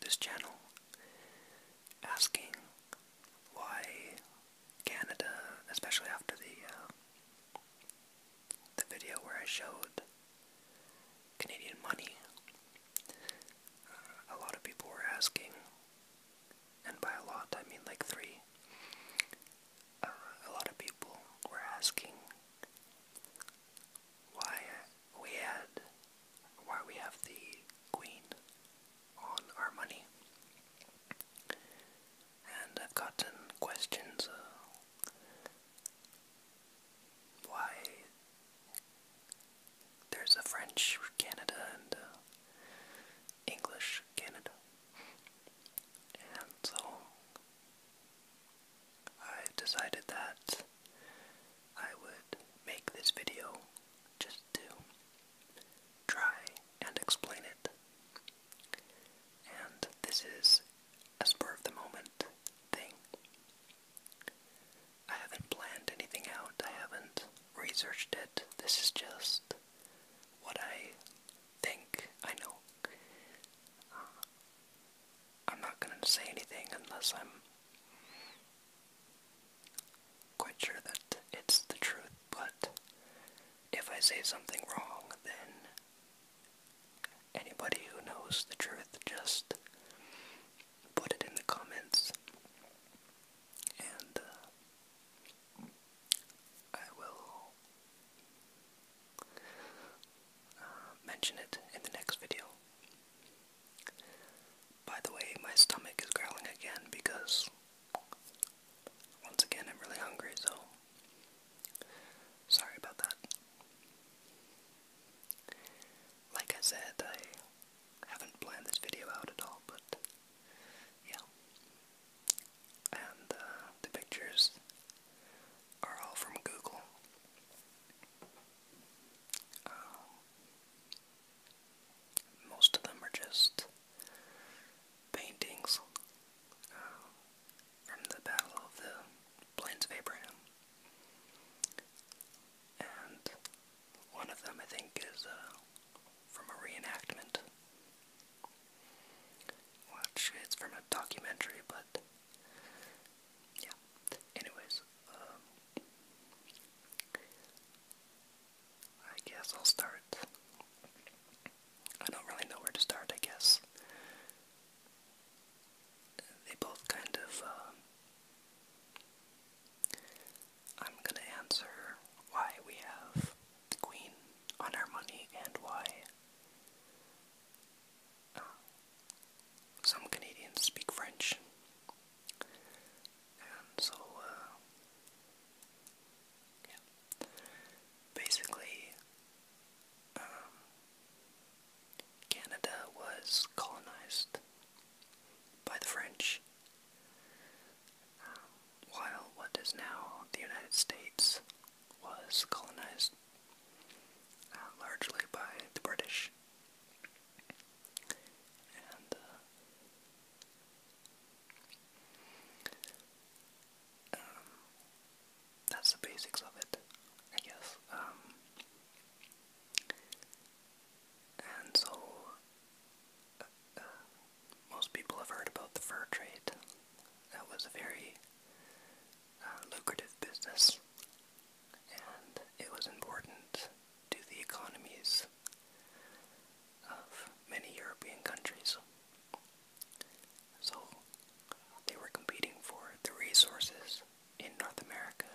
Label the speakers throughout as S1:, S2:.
S1: this channel asking why Canada, especially after the video where I showed Canadian money, a lot of people were asking, and by a lot I mean like three, a lot of people were asking why we have the Queen on our money. And I've gotten questions, why there's a French Canada and English Canada. And so I decided that I would make this video just to try and explain it. And this is a spur of the moment thing. I haven't planned anything out, I haven't researched it. This is just what I think I know. I'm not going to say anything unless I'm quite sure that it's the truth, but if I say something wrong, then anybody who knows the truth, just put it in the comments, and I will mention it in the next video. By the way, my stomach is growling again because, once again, I'm really hungry, so sorry about that. Like I said, I haven't planned this video out at all, but yeah. And the pictures are all from Google. Most of them are just paintings from the Battle of the Plains of Abraham. And one of them, I think, is from a reenactment. Well, actually, it's from a documentary, but yeah. Anyways, I guess I'll start. I don't really know where to start, I guess. They both kind of, I'm gonna answer why we have the Queen on our money and why some Canadians speak French. And so, yeah. Basically, Canada was colonized by the French, while what is now the United States was colonized largely by the British. And that's the basics of it, I guess. And so, most people have heard about the fur trade. That was a very lucrative business, and it was important to the economies of many European countries. So they were competing for the resources in North America,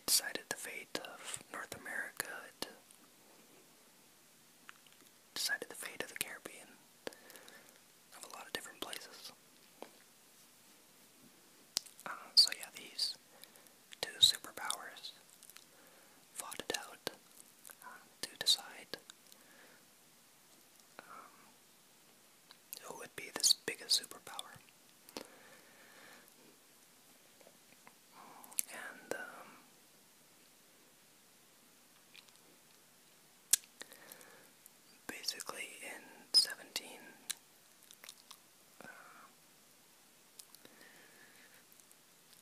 S1: decided the fate of North America. It decided the fate of the Caribbean, of a lot of different places. So yeah, these two superpowers fought it out to decide who would be this biggest superpower. And basically in 17,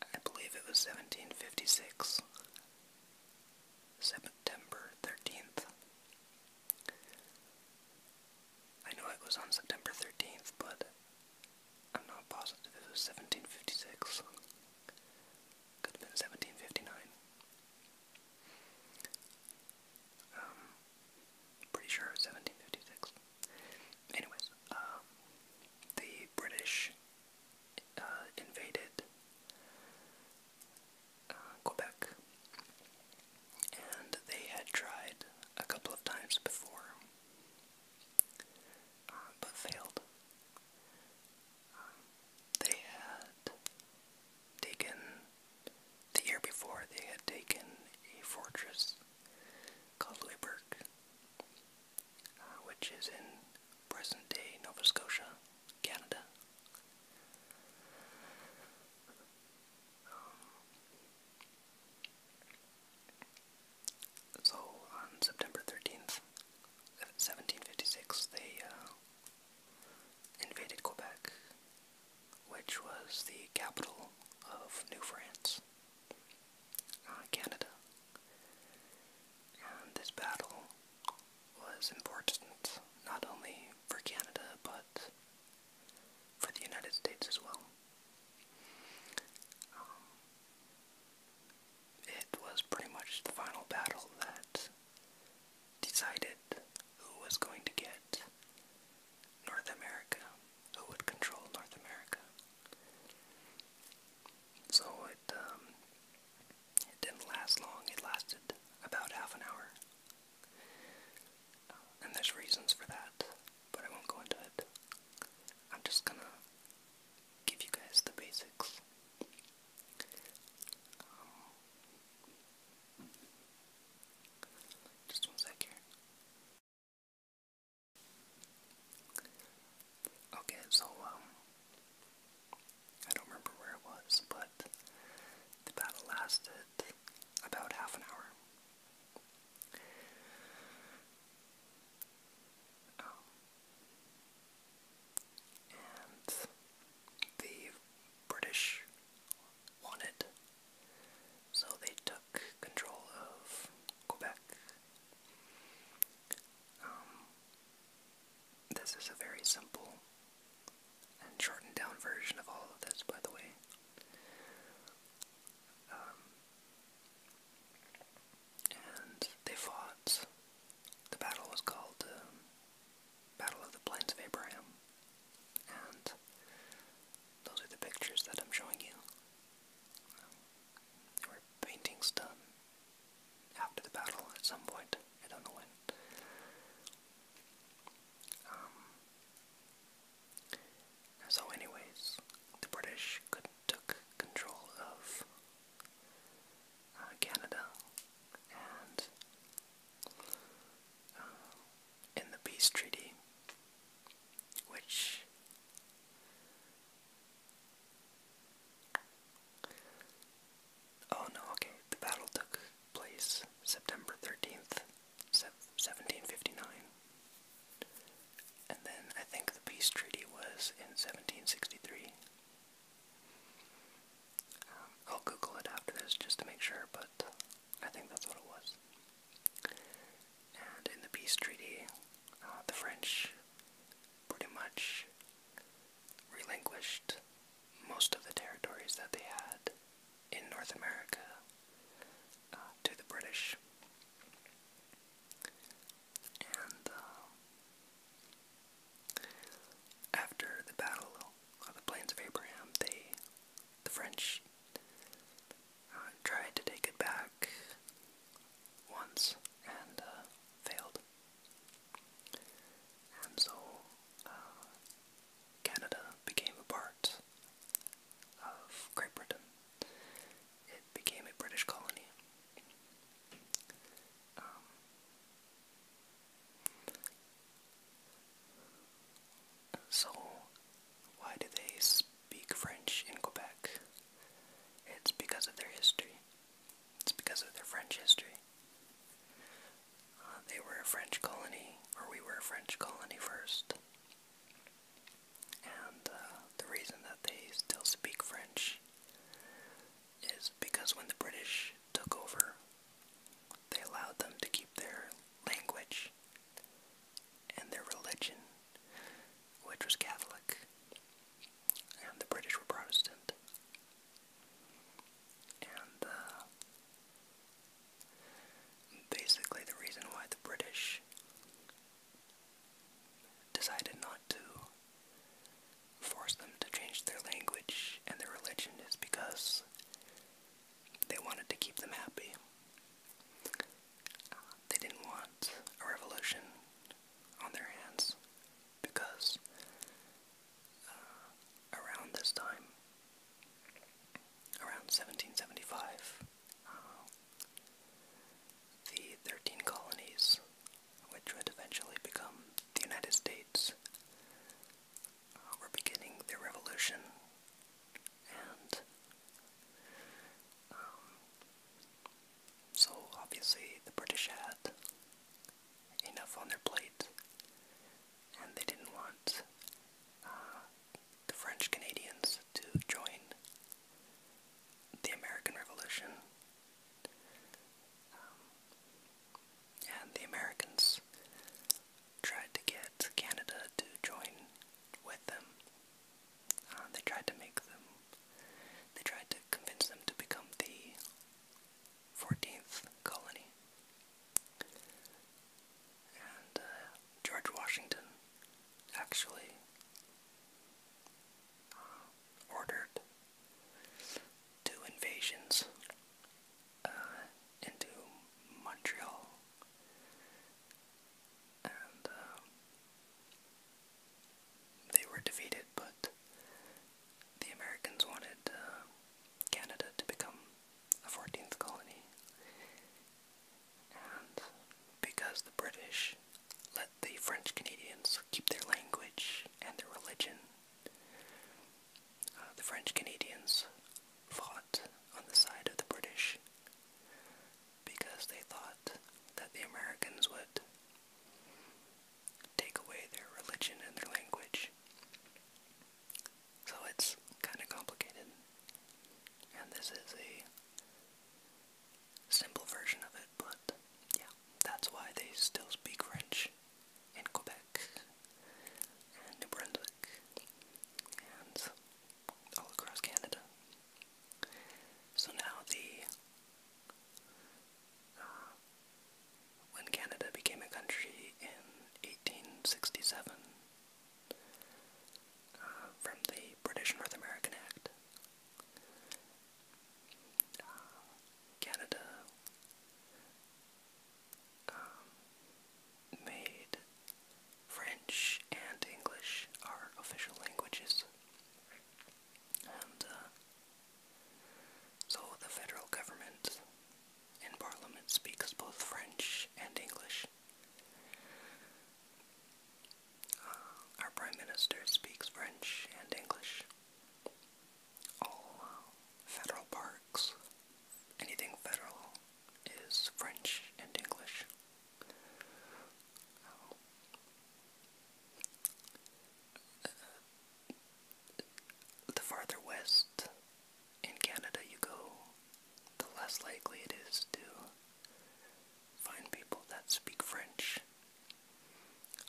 S1: I believe it was 1756, September 13th. I know it was on September 13th, but I'm not positive it was 1756. Could have been 1759. Pretty sure it was 1756. Anyways, the British invaded Quebec, and they had tried a couple of times before, but failed. They had taken, the year before, they had taken a fortress called Louisbourg, which is in present-day Nova Scotia, Canada. So on September 13th, 1756, they invaded Quebec, which was the capital of New France, Canada. And this battle was important not only for Canada, but for the United States as well. It was pretty much the final battle that decided who was going to get North America, who would control North America. So it didn't last long. It lasted about half an hour. And there's reasons for that, but I won't go into it. I'm just gonna give you guys the basics. Just one sec here. Okay, so, I don't remember where it was, but the battle lasted about half an hour. And the British won it, so they took control of Quebec. This is a very simple and shortened down version of all of this, by the way. And they fought. The battle was called Battle of the Plains of Abraham. And those are the pictures that I'm showing you. There were paintings done after the battle at some point. I don't know when. So anyways, the British took control of Canada, and in the peace treaty, which the battle took place September 13th, 1759, and then I think the peace treaty was in 1763. I'll Google it after this just to make sure, but I think that's what it was. And in the peace treaty, the French pretty much relinquished most of the territories that they had in North America to the British. And after the Battle of the Plains of Abraham, the French tried to take it back British took over, they allowed them to keep their language and their religion, which was Catholic, and the British were Protestant. And basically the reason why the British decided not to force them to change their language and their religion is because they wanted to keep them happy. They didn't want a revolution on their hands because around this time, around 1775, the 13 colonies, which would eventually become the United States, were beginning their revolution, and so obviously the British had enough on their plate, and they didn't want the French Canadians to join the American Revolution. And the Americans tried to get Canada to join with them. They tried to convince them to become the 14th colony. And George Washington actually ordered 2 invasions into Montreal, and they were defeated, but the Americans wanted Canada to become a 14th colony, and because the British let the French Canadians keep their language and their religion, the French Canadians fought on the side of the British because they thought that the Americans would take away their religion and their language. So it's kind of complicated, and this is a simple version of it, but yeah, that's why they still speak French in Quebec and New Brunswick and all across Canada. So now when Canada became a country in 1867, from the British North American Act, Canada made French and English our official languages. And so the federal government in Parliament speaks both French and English. Our Prime Minister speaks French and English. All federal parks, anything federal, is French and English. The farther west in Canada you go, the less likely it is to find people that speak French.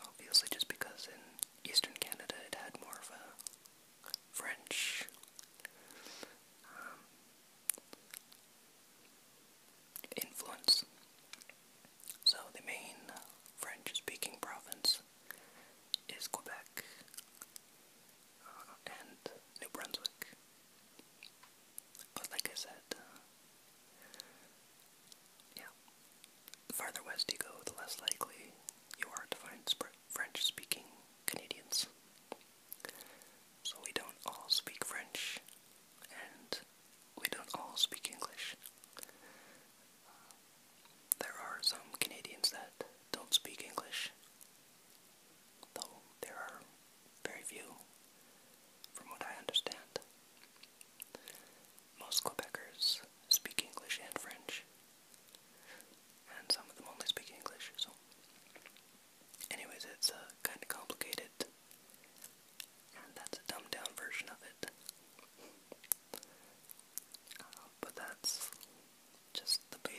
S1: Obviously, just because in eastern Canada it had more of a French influence. So the main French-speaking province is Quebec and New Brunswick. But like I said,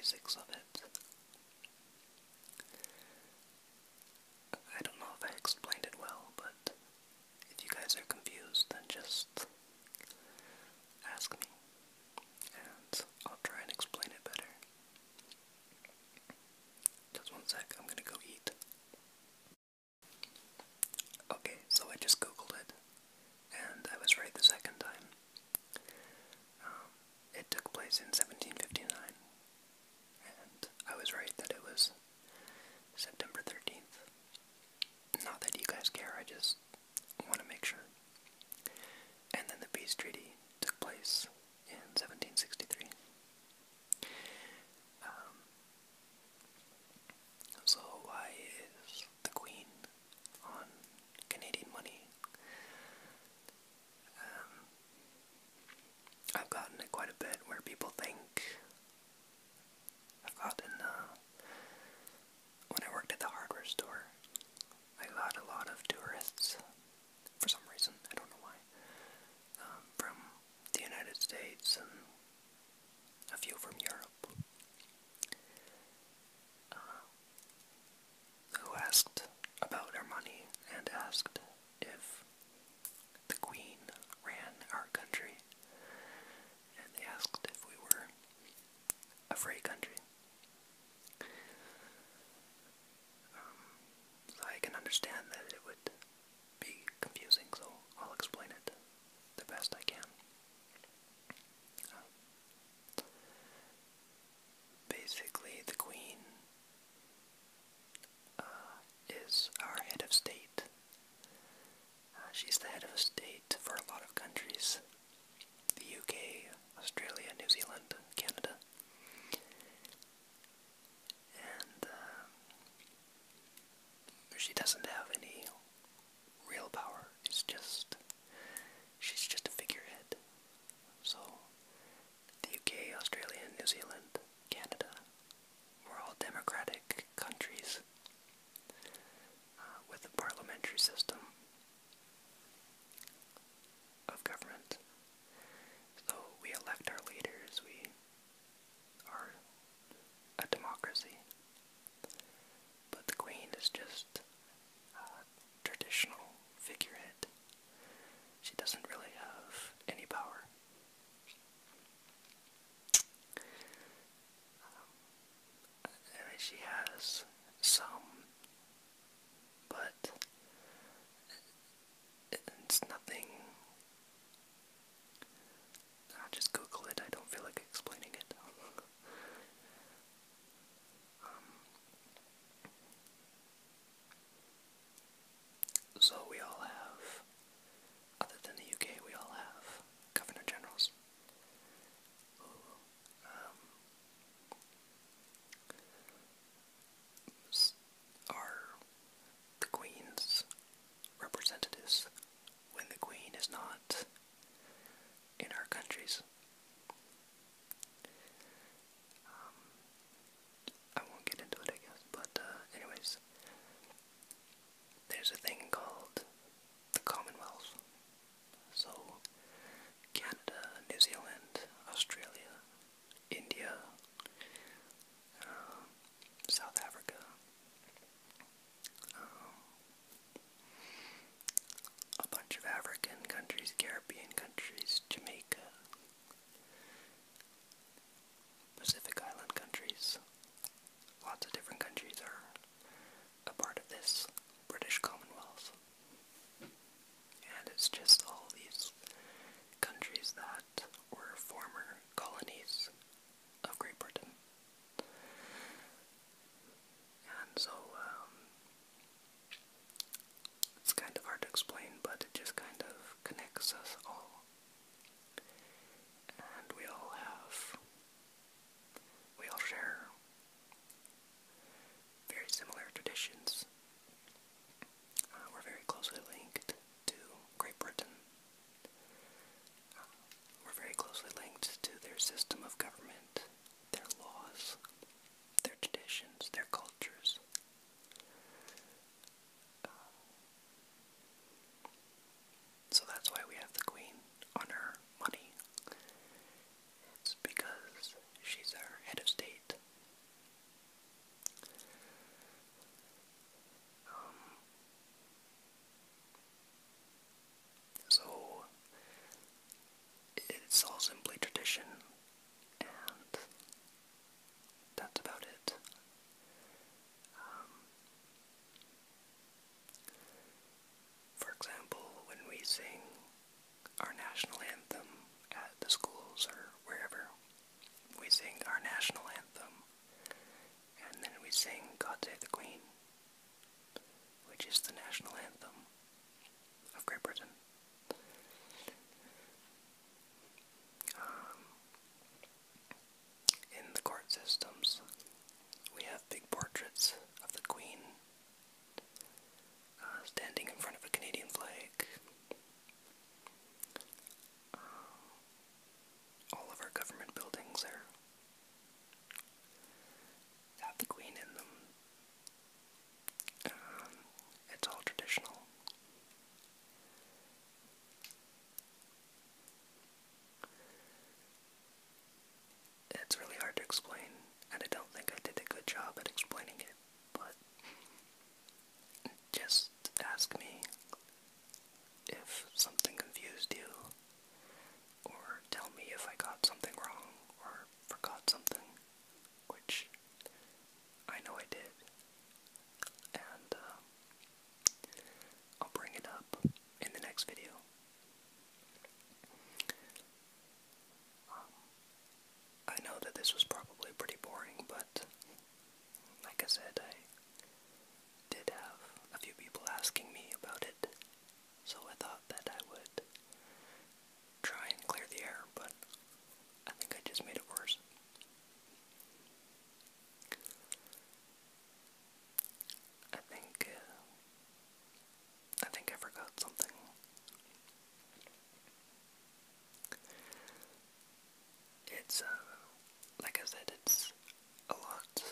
S1: basics of it. I don't know if I explained it well, but if you guys are confused, then just ask me, and I'll try and explain it better. Just one sec, I'm gonna go eat. Okay, so I just googled it, and I was right the second time. It took place in 1759, and I was right that it was September 13th. Not that you guys care, I just want to make sure. And then the peace treaty took place in 1763. So why is the Queen on Canadian money? I've gotten it quite a bit where people think when I worked at the hardware store, I got a lot of tourists, for some reason, I don't know why, from the United States and a few from Europe, who asked about our money and asked if the Queen ran our country, and they asked if we were a free country. So I can understand that it would be confusing, so I'll explain it the best I can. Basically, the Queen is our head of state. She's the head of state for a lot of countries. The UK, Australia, New Zealand, Canada. And she doesn't have any real power. She's just a figurehead. So, the UK, Australia, New Zealand, Canada, we're all democratic countries with a parliamentary system of government. So we elect our leaders, we are a democracy. But the Queen is just a traditional figurehead. She doesn't really have any power. She has some, but it's nothing. I'll just Google it, I don't feel like explaining it. So we all have, other than the UK, we all have Governor Generals who are the Queen's representatives when the Queen is not in our countries. I won't get into it, I guess, but anyways, there's a thing called the Commonwealth. So, Canada, New Zealand, Australia, India, South Africa, a bunch of African countries, Caribbean countries, Jamaica, Pacific Island countries, lots of different countries are a part of this British Commonwealth. And it's just all these countries that were former colonies of Great Britain. And so, it's kind of hard to explain, but it just kind of connects us all. And we all share very similar traditions. We're very closely linked to Great Britain. We're very closely linked to their system of government, their laws, their traditions, their cultures. So that's why we have the Queen on our money. It's because she's our head of state. sing our national anthem at the schools or wherever. We sing our national anthem, and then we sing God Save the Queen, which is the national anthem of Great Britain. In the court systems, we have big portraits of the Queen standing in front of a Canadian flag. All of our government buildings have the Queen in them. It's all traditional. It's really hard to explain, and I don't think I did a good job at explaining it, but just ask me if something confused you, or tell me if I got something wrong, or forgot something, which I know I did, and I'll bring it up in the next video. I know that this was probably pretty boring, but like I said, I did have a few people asking me about it, so I thought that I would try and clear the air, but I think I just made it worse. I think I forgot something. It's, like I said, it's a lot